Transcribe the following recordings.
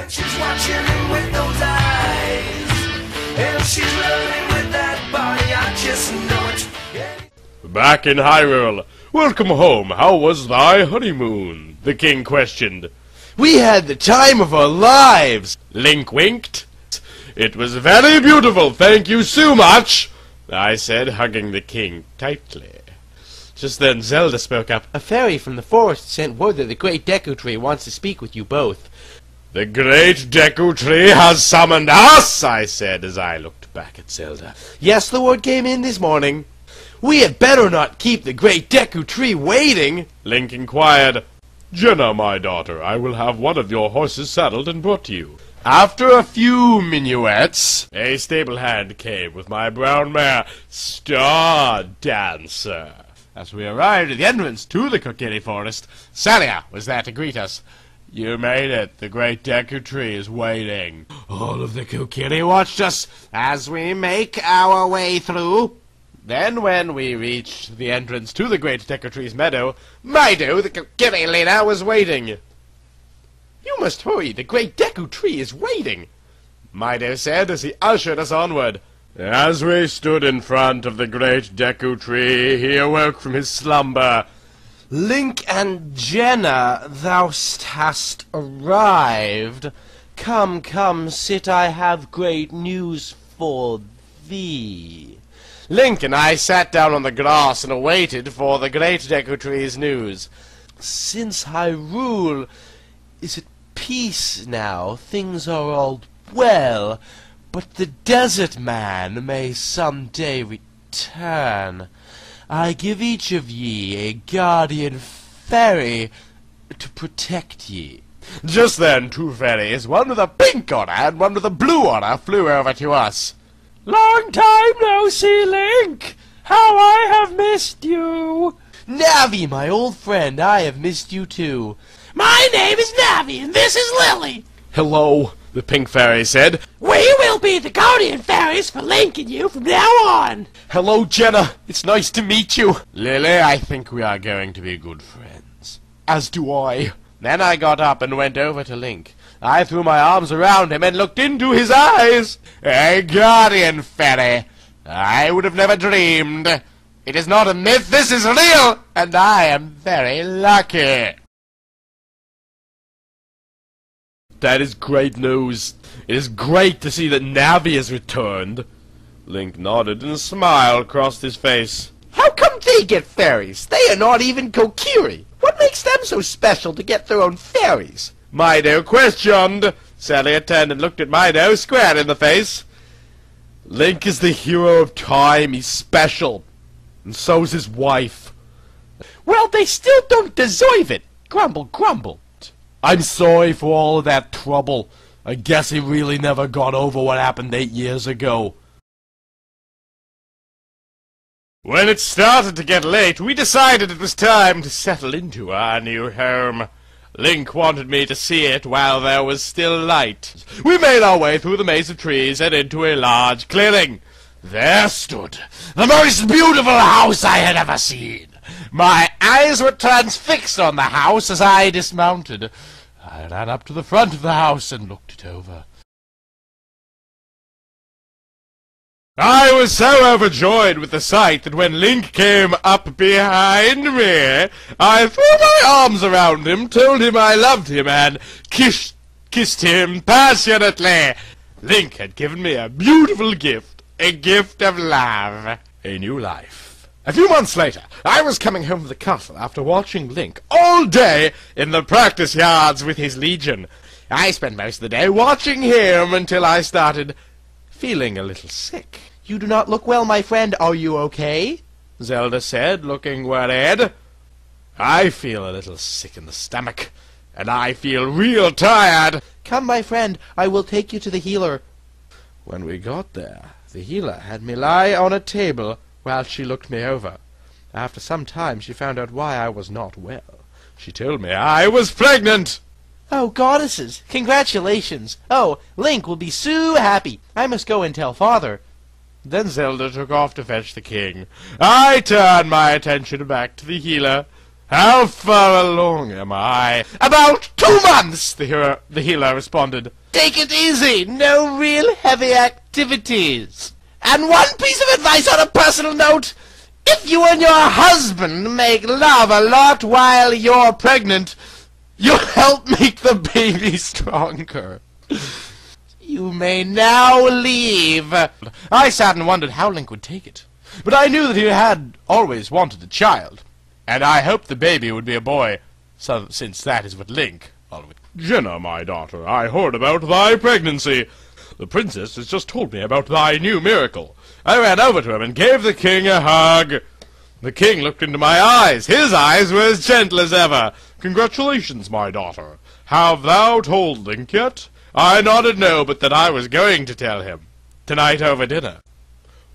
And she's watching him with those eyes. And she's loving with that body, I just know it. Back in Hyrule. Welcome home. How was thy honeymoon? The king questioned. We had the time of our lives. Link winked. It was very beautiful, thank you so much, I said, hugging the king tightly. Just then Zelda spoke up. A fairy from the forest sent word that the great Deku Tree wants to speak with you both. The great Deku Tree has summoned us, I said as I looked back at Zelda. Yes, the word came in this morning. We had better not keep the great Deku Tree waiting. Link inquired. Jenna, my daughter, I will have one of your horses saddled and brought to you. After a few minuets, a stable hand came with my brown mare, Star Dancer. As we arrived at the entrance to the Kokiri forest, Salia was there to greet us. You made it. The great Deku Tree is waiting. All of the Kokiri watched us as we make our way through. Then when we reached the entrance to the great Deku Tree's meadow, Mido, the Kokiri leader, was waiting. You must hurry, the great Deku Tree is waiting, Mido said as he ushered us onward. As we stood in front of the great Deku Tree, he awoke from his slumber. Link and Jenna, thou hast arrived. Come, come, sit, I have great news for thee. Link and I sat down on the grass and awaited for the great Deku Tree's news. Since Hyrule is at peace now, things are all well, but the desert man may some day return. I give each of ye a guardian fairy to protect ye. Just then, two fairies, one with a pink on her and one with a blue on her, flew over to us. Long time no see, Link! How I have missed you! Navi, my old friend, I have missed you too. My name is Navi, and this is Lily. Hello, the pink fairy said. We will be the guardian fairies for Link and you from now on. Hello, Jenna. It's nice to meet you. Lily, I think we are going to be good friends. As do I. Then I got up and went over to Link. I threw my arms around him and looked into his eyes. A guardian fairy. I would have never dreamed. It is not a myth, this is real, and I am very lucky. That is great news. It is great to see that Navi has returned. Link nodded and a smile crossed his face. How come they get fairies? They are not even Kokiri. What makes them so special to get their own fairies? Mido questioned. Sally turned and looked at Mido square in the face. Link is the hero of time. He's special. And so's his wife. Well, they still don't deserve it. Grumble, grumble. I'm sorry for all of that trouble. I guess he really never got over what happened 8 years ago. When it started to get late, we decided it was time to settle into our new home. Link wanted me to see it while there was still light. We made our way through the maze of trees and into a large clearing. There stood the most beautiful house I had ever seen. My eyes were transfixed on the house as I dismounted. I ran up to the front of the house and looked it over. I was so overjoyed with the sight that when Link came up behind me, I threw my arms around him, told him I loved him, and kissed him passionately. Link had given me a beautiful gift, a gift of love, a new life. A few months later, I was coming home from the castle after watching Link all day in the practice yards with his legion. I spent most of the day watching him until I started feeling a little sick. You do not look well, my friend. Are you okay? Zelda said, looking worried. I feel a little sick in the stomach, and I feel real tired. Come, my friend, I will take you to the healer. When we got there, the healer had me lie on a table while she looked me over. After some time, she found out why I was not well. She told me I was pregnant. Oh, goddesses! Congratulations! Oh, Link will be so happy. I must go and tell Father. Then Zelda took off to fetch the king. I turned my attention back to the healer. How far along am I? About 2 2 months, the healer responded. Take it easy, no real heavy activities. And one piece of advice on a personal note, if you and your husband make love a lot while you're pregnant, you'll help make the baby stronger. You may now leave. I sat and wondered how Link would take it. But I knew that he had always wanted a child. And I hoped the baby would be a boy, since that is what Link always... Jenna, my daughter, I heard about thy pregnancy. The princess has just told me about thy new miracle. I ran over to him and gave the king a hug. The king looked into my eyes. His eyes were as gentle as ever. Congratulations, my daughter. Have thou told Link yet? I nodded no, but that I was going to tell him. Tonight over dinner.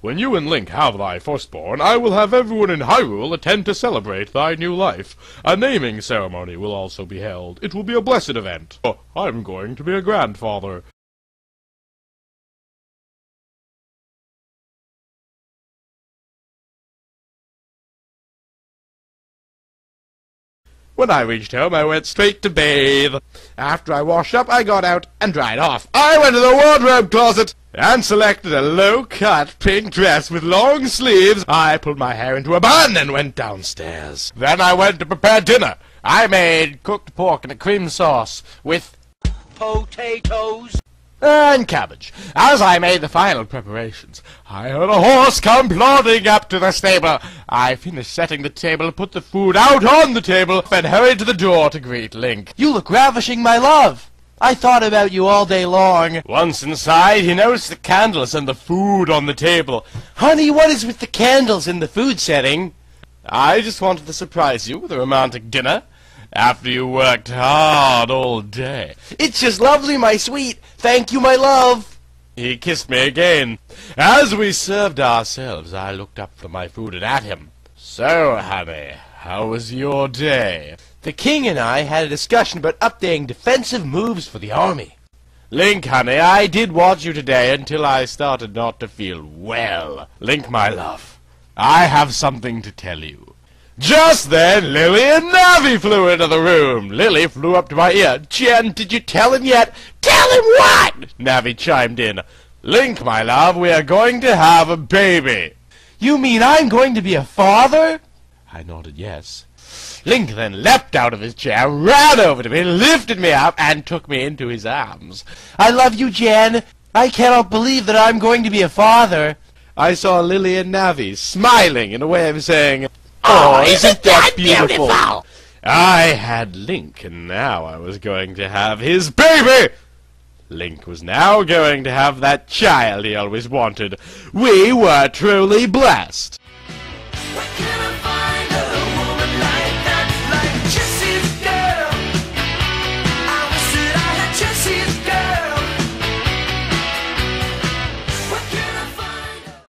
When you and Link have thy firstborn, I will have everyone in Hyrule attend to celebrate thy new life. A naming ceremony will also be held. It will be a blessed event. Oh, I'm going to be a grandfather. When I reached home, I went straight to bathe. After I washed up, I got out and dried off. I went to the wardrobe closet and selected a low-cut pink dress with long sleeves. I pulled my hair into a bun and went downstairs. Then I went to prepare dinner. I made cooked pork in a cream sauce with potatoes and cabbage. As I made the final preparations, I heard a horse come plodding up to the stable. I finished setting the table, put the food out on the table, and hurried to the door to greet Link. You look ravishing, my love. I thought about you all day long. Once inside, he noticed the candles and the food on the table. Honey, what is with the candles in the food setting? I just wanted to surprise you with a romantic dinner. After you worked hard all day. It's just lovely, my sweet. Thank you, my love. He kissed me again. As we served ourselves, I looked up from my food and at him. So, honey, how was your day? The king and I had a discussion about updating defensive moves for the army. Link, honey, I did watch you today until I started not to feel well. Link, my love, I have something to tell you. Just then, Lily and Navi flew into the room. Lily flew up to my ear. Jen, did you tell him yet? Tell him what? Navi chimed in. Link, my love, we are going to have a baby. You mean I'm going to be a father? I nodded yes. Link then leapt out of his chair, ran over to me, lifted me up, and took me into his arms. I love you, Jen. I cannot believe that I'm going to be a father. I saw Lily and Navi smiling in a way of saying, "Oh, isn't that beautiful?" I had Link, and now I was going to have his baby! Link was now going to have that child he always wanted. We were truly blessed. When